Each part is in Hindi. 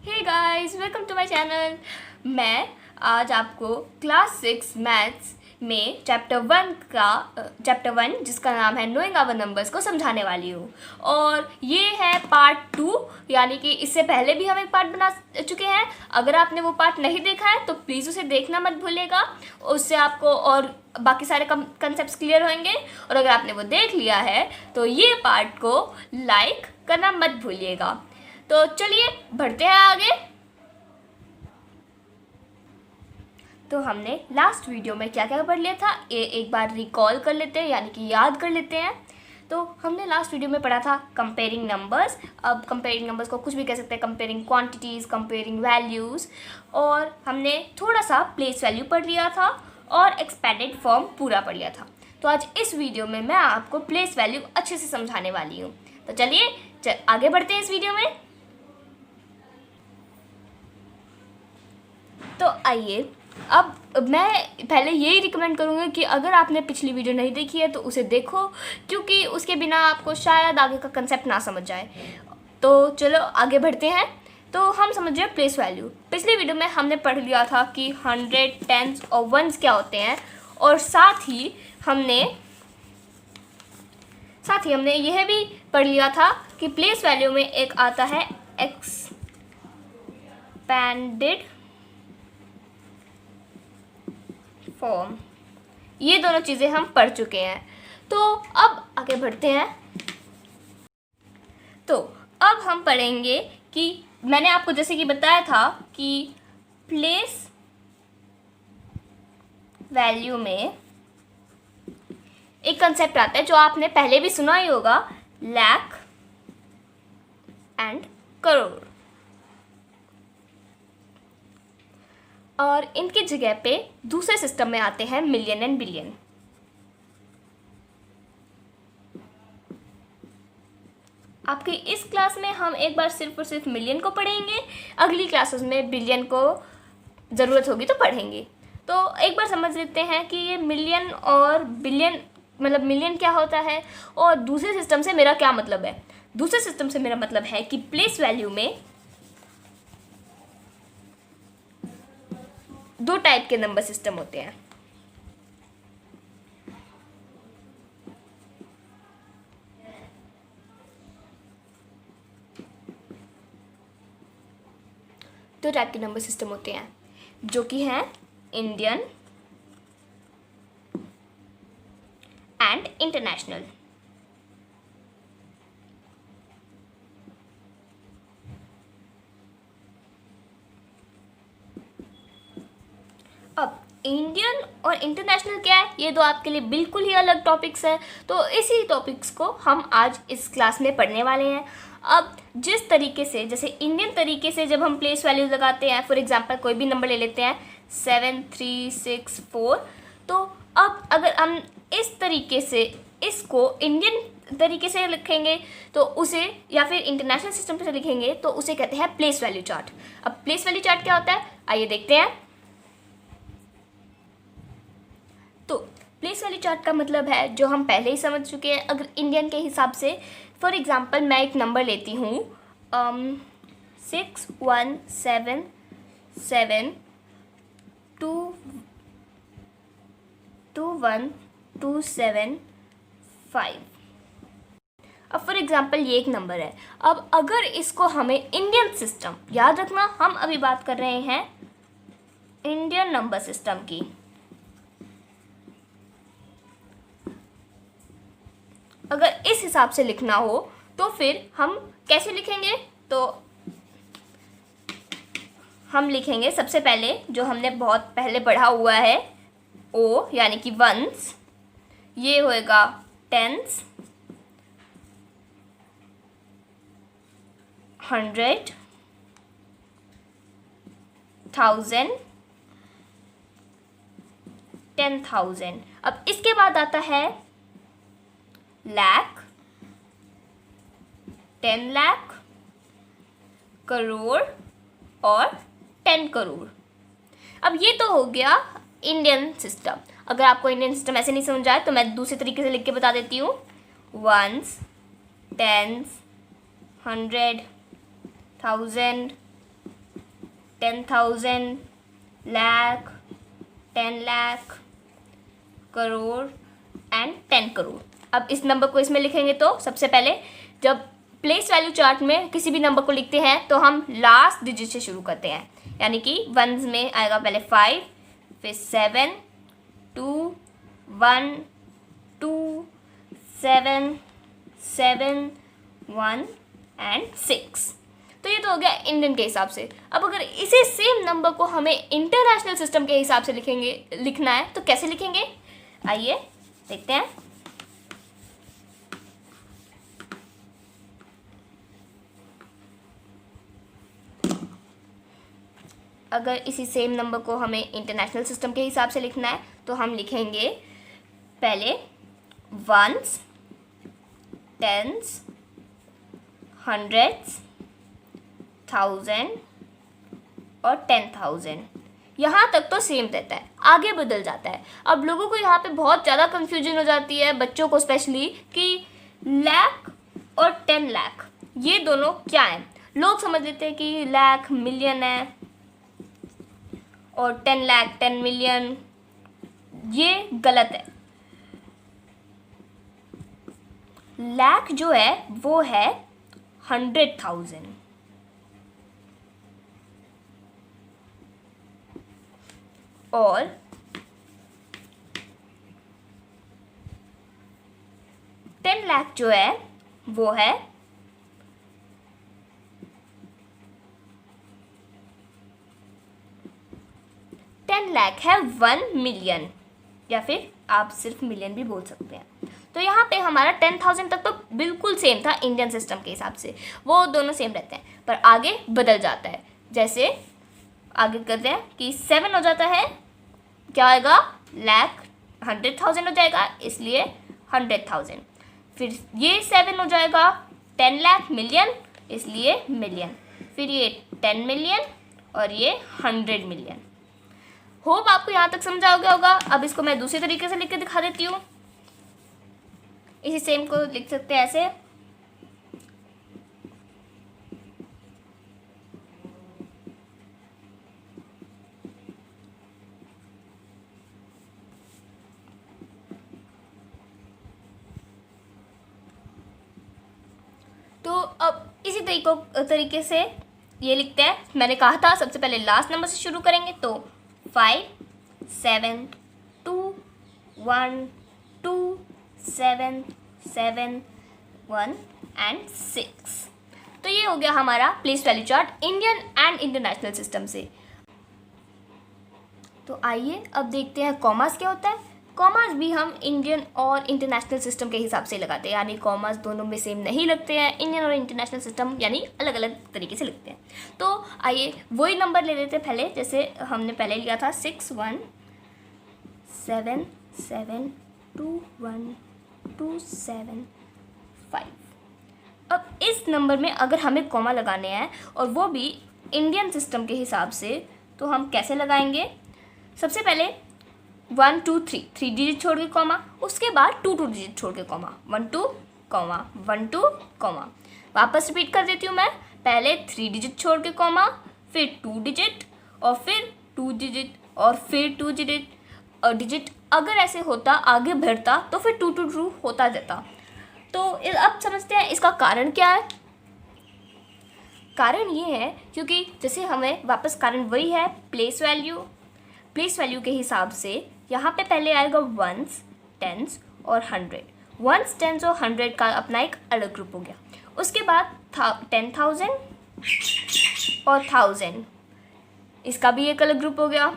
Hey guys, welcome to my channel. मैं आज आपको क्लास 6 मैथ्स में चैप्टर वन जिसका नाम है नोइंग आवर नंबर्स को समझाने वाली हूँ। और ये है पार्ट 2, यानी कि इससे पहले भी हम एक पार्ट बना चुके हैं। अगर आपने वो पार्ट नहीं देखा है तो प्लीज़ उसे देखना मत भूलिएगा, उससे आपको और बाकी सारे कंसेप्ट क्लियर होंगे। और अगर आपने वो देख लिया है तो ये पार्ट को लाइक करना मत भूलिएगा। तो चलिए बढ़ते हैं आगे। तो हमने लास्ट वीडियो में क्या क्या पढ़ लिया था एक बार रिकॉल कर लेते हैं, यानी कि याद कर लेते हैं। तो हमने लास्ट वीडियो में पढ़ा था कंपेयरिंग नंबर्स। अब कंपेयरिंग नंबर्स को कुछ भी कह सकते हैं, कंपेयरिंग क्वांटिटीज़, कंपेयरिंग वैल्यूज़। और हमने थोड़ा सा प्लेस वैल्यू पढ़ लिया था और एक्सपेंडेड फॉर्म पूरा पढ़ लिया था। तो आज इस वीडियो में मैं आपको प्लेस वैल्यू अच्छे से समझाने वाली हूँ। तो चलिए आगे बढ़ते हैं इस वीडियो में। तो आइए, अब मैं पहले यही रिकमेंड करूँगी कि अगर आपने पिछली वीडियो नहीं देखी है तो उसे देखो, क्योंकि उसके बिना आपको शायद आगे का कंसेप्ट ना समझ जाए। तो चलो आगे बढ़ते हैं। तो हम समझ रहे हैं प्लेस वैल्यू। पिछली वीडियो में हमने पढ़ लिया था कि 100, 10s और 1s क्या होते हैं, और साथ ही हमने यह भी पढ़ लिया था कि प्लेस वैल्यू में एक आता है एक्सपैंडेड फॉर्म। ये दोनों चीज़ें हम पढ़ चुके हैं। तो अब आगे बढ़ते हैं। तो अब हम पढ़ेंगे कि मैंने आपको जैसे कि बताया था कि प्लेस वैल्यू में एक कंसेप्ट आता है जो आपने पहले भी सुना ही होगा, लाख एंड करोड़। और इनकी जगह पे दूसरे सिस्टम में आते हैं मिलियन एंड बिलियन। आपकी इस क्लास में हम एक बार सिर्फ और सिर्फ मिलियन को पढ़ेंगे, अगली क्लासेस में बिलियन को ज़रूरत होगी तो पढ़ेंगे। तो एक बार समझ लेते हैं कि ये मिलियन और बिलियन, मतलब मिलियन क्या होता है और दूसरे सिस्टम से मेरा क्या मतलब है। दूसरे सिस्टम से मेरा मतलब है कि प्लेस वैल्यू में दो टाइप के नंबर सिस्टम होते हैं। दो टाइप के नंबर सिस्टम होते हैं जो कि हैं इंडियन एंड इंटरनेशनल। अब इंडियन और इंटरनेशनल क्या है, ये दो आपके लिए बिल्कुल ही अलग टॉपिक्स हैं। तो इसी टॉपिक्स को हम आज इस क्लास में पढ़ने वाले हैं। अब जिस तरीके से, जैसे इंडियन तरीके से जब हम प्लेस वैल्यूज लगाते हैं, फॉर एग्जांपल कोई भी नंबर ले लेते हैं 7364। तो अब अगर हम इस तरीके से इसको इंडियन तरीके से लिखेंगे तो उसे, या फिर इंटरनेशनल सिस्टम से लिखेंगे तो उसे कहते हैं प्लेस वैल्यू चार्ट। अब प्लेस वैल्यू चार्ट क्या होता है, आइए देखते हैं। तो प्लेस वैल्यू चार्ट का मतलब है, जो हम पहले ही समझ चुके हैं, अगर इंडियन के हिसाब से फॉर एग्जांपल मैं एक नंबर लेती हूँ 6177212725। अब फॉर एग्जांपल ये एक नंबर है। अब अगर इसको हमें इंडियन सिस्टम, याद रखना हम अभी बात कर रहे हैं इंडियन नंबर सिस्टम की। अगर इस हिसाब से लिखना हो तो फिर हम कैसे लिखेंगे, तो हम लिखेंगे सबसे पहले जो हमने बहुत पहले पढ़ा हुआ है, ओ यानी कि वंस, ये होएगा टेंस, 100, 1000, 10,000। अब इसके बाद आता है लाख, 10 लाख, करोड़ और 10 करोड़। अब ये तो हो गया इंडियन सिस्टम। अगर आपको इंडियन सिस्टम ऐसे नहीं समझ आए तो मैं दूसरे तरीके से लिख के बता देती हूँ। 1s, 10s, 100, 1000, 10,000, lakh, 10 lakh, crore and 10 crore. अब इस नंबर को इसमें लिखेंगे तो सबसे पहले जब प्लेस वैल्यू चार्ट में किसी भी नंबर को लिखते हैं तो हम लास्ट डिजिट से शुरू करते हैं, यानी कि वंस में आएगा पहले 5, फिर 7, 2, 1, 2, 7, 7, 1 एंड 6। तो ये तो हो गया इंडियन के हिसाब से। अब अगर इसी सेम नंबर को हमें इंटरनेशनल सिस्टम के हिसाब से लिखना है तो कैसे लिखेंगे, आइए देखते हैं। अगर इसी सेम नंबर को हमें इंटरनेशनल सिस्टम के हिसाब से लिखना है तो हम लिखेंगे पहले वंस, टेंस, हंड्रेड्स, 1000 और 10,000। यहाँ तक तो सेम रहता है, आगे बदल जाता है। अब लोगों को यहाँ पे बहुत ज़्यादा कंफ्यूजन हो जाती है, बच्चों को स्पेशली, कि लाख और 10 लाख ये दोनों क्या हैं। लोग समझ लेते हैं कि लाख मिलियन है और 10 लाख 10 मिलियन, ये गलत है। लाख जो है वो है 100,000 और 10 लाख जो है वो है 10 लाख है 1 मिलियन, या फिर आप सिर्फ मिलियन भी बोल सकते हैं। तो यहाँ पे हमारा 10,000 तक तो बिल्कुल सेम था इंडियन सिस्टम के हिसाब से, वो दोनों सेम रहते हैं, पर आगे बदल जाता है। जैसे आगे करते हैं कि 7 हो जाता है, क्या आएगा, लाख 100,000 हो जाएगा, इसलिए 100,000। फिर ये 7 हो जाएगा 10 लाख मिलियन, इसलिए मिलियन। फिर ये 10 मिलियन और ये 100 मिलियन। होप आपको यहाँ तक समझ आ गया होगा। अब इसको मैं दूसरे तरीके से लिख के दिखा देती हूँ। इसी सेम को लिख सकते हैं ऐसे, तो अब इसी तरीके से ये लिखते हैं। मैंने कहा था सबसे पहले लास्ट नंबर से शुरू करेंगे, तो 5, 7, 2, 1, 2, 7, 7, 1 एंड 6। तो ये हो गया हमारा place value chart Indian and international system से। तो आइए अब देखते हैं कॉमास क्या होता है। कॉमास भी हम इंडियन और इंटरनेशनल सिस्टम के हिसाब से लगाते हैं, यानी कॉमास दोनों में सेम नहीं लगते हैं। इंडियन और इंटरनेशनल सिस्टम यानी अलग अलग तरीके से लिखते हैं। तो आइए वही नंबर ले लेते हैं पहले, जैसे हमने पहले लिया था 6, 1, 7, 7, 2, 1, 2, 7, 5। अब इस नंबर में अगर हमें कॉमा लगाने हैं और वो भी इंडियन सिस्टम के हिसाब से, तो हम कैसे लगाएंगे। सबसे पहले 1, 2, 3 डिजिट छोड़ के कॉमा, उसके बाद 2 डिजिट छोड़ के कॉमा, 1, 2 कॉमा, 1, 2 कॉमा। वापस रिपीट कर देती हूँ मैं, पहले 3 डिजिट छोड़ के कॉमा, फिर 2 डिजिट और फिर 2 डिजिट और फिर 2 डिजिट। अगर ऐसे होता आगे बढ़ता तो फिर 2 2 2 होता जाता। तो अब समझते हैं इसका कारण क्या है। कारण ये है क्योंकि जैसे हमें वापस कारण वही है, प्लेस वैल्यू के हिसाब से यहाँ पे पहले आएगा वंस, टेंस और 100। वंस, टेंस और 100 का अपना एक अलग ग्रुप हो गया। उसके बाद 10,000 और 1000, इसका भी एक अलग ग्रुप हो गया।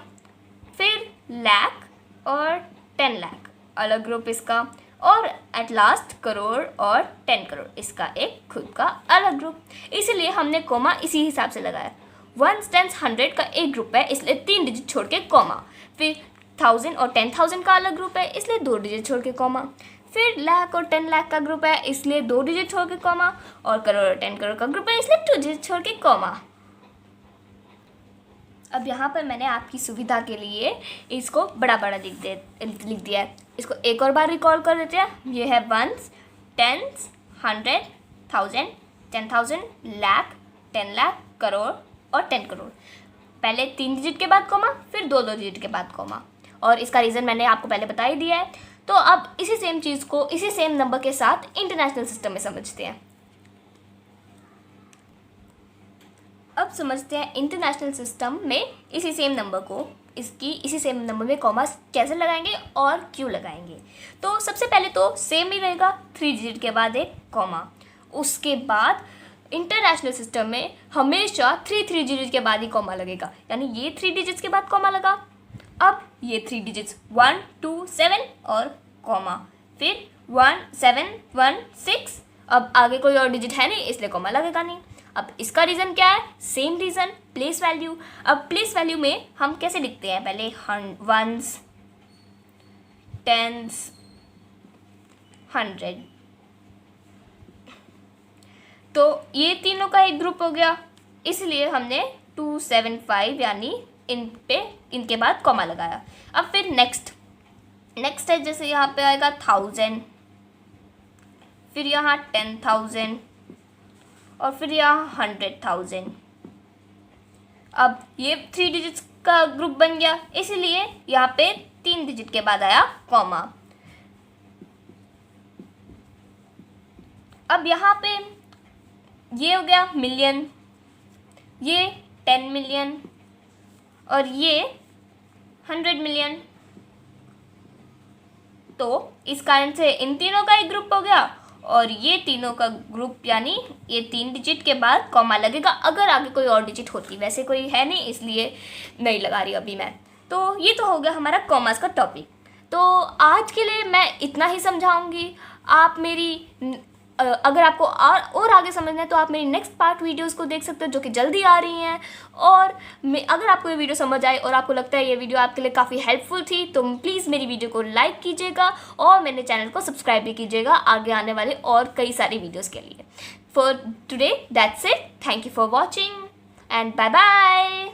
फिर लाख और 10 लाख, अलग ग्रुप इसका। और एट लास्ट करोड़ और 10 करोड़, इसका एक खुद का अलग ग्रुप। इसीलिए हमने कॉमा इसी हिसाब से लगाया। 1, 10, 100 का एक ग्रुप है, इसलिए 3 डिजिट छोड़ के कॉमा। फिर 1000 और 10,000 का अलग ग्रुप है, इसलिए 2 डिजिट छोड़ के कॉमा। फिर लाख और 10 लाख का ग्रुप है, इसलिए 2 डिजिट छोड़ के कॉमा। और करोड़ और 10 करोड़ का ग्रुप है, इसलिए 2 डिजिट छोड़ के कॉमा। अब यहाँ पर मैंने आपकी सुविधा के लिए इसको बड़ा लिख दिया है। इसको एक और बार रिकॉल कर देते हैं। ये है वंस, टेंस, 100, 1000, 10,000, लाख, 10 लाख, करोड़ और 10 करोड़। पहले 3 डिजिट के बाद कॉमा, फिर 2 डिजिट के बाद कॉमा, और इसका रीज़न मैंने आपको पहले बता ही दिया है। तो अब इसी सेम चीज़ को इसी सेम नंबर के साथ इंटरनेशनल सिस्टम में समझते हैं। अब समझते हैं इंटरनेशनल सिस्टम में इसी सेम नंबर को इसी सेम नंबर में कॉमा कैसे लगाएंगे और क्यों लगाएंगे। तो सबसे पहले तो सेम ही रहेगा, 3 डिजिट के बाद एक कॉमा। उसके बाद इंटरनेशनल सिस्टम में हमेशा 3 डिजिट के बाद ही कॉमा लगेगा, यानी ये 3 डिजिट्स के बाद कॉमा लगा। अब ये 3 डिजिट्स 1 2 7 और कॉमा, फिर 1 7 1 6। अब आगे कोई और डिजिट है नहीं, इसलिए कॉमा लगेगा नहीं। अब इसका रीज़न क्या है? Same reason, place value. अब प्लेस वैल्यू में हम कैसे लिखते हैं? पहले 1s 10s 100। तो ये तीनों का एक ग्रुप हो गया, इसलिए हमने 2 7 5 यानी इनके बाद कॉमा लगाया। अब फिर नेक्स्ट है, जैसे यहाँ पे आएगा 1000, फिर यहाँ 10,000 और फिर यहाँ 100,000। अब ये 3 डिजिट्स का ग्रुप बन गया, इसलिए यहाँ पे 3 डिजिट के बाद आया कॉमा। अब यहाँ पे ये हो गया मिलियन, ये 10 मिलियन और ये 100 मिलियन। तो इस कारण से इन तीनों का एक ग्रुप हो गया, और ये तीनों का ग्रुप यानी ये 3 डिजिट के बाद कॉमा लगेगा अगर आगे कोई और डिजिट होती। वैसे कोई है नहीं, इसलिए नहीं लगा रही अभी मैं। तो ये तो हो गया हमारा कॉमास का टॉपिक। तो आज के लिए मैं इतना ही समझाऊंगी। आप मेरी अगर आपको और आगे समझना है तो आप मेरी नेक्स्ट पार्ट वीडियोस को देख सकते हो, जो कि जल्दी आ रही हैं। और अगर आपको ये वीडियो समझ आए और आपको लगता है ये वीडियो आपके लिए काफ़ी हेल्पफुल थी, तो प्लीज़ मेरी वीडियो को लाइक कीजिएगा और मेरे चैनल को सब्सक्राइब भी कीजिएगा आगे आने वाले और कई सारी वीडियोज़ के लिए। For today that's it. Thank you for watching and bye bye.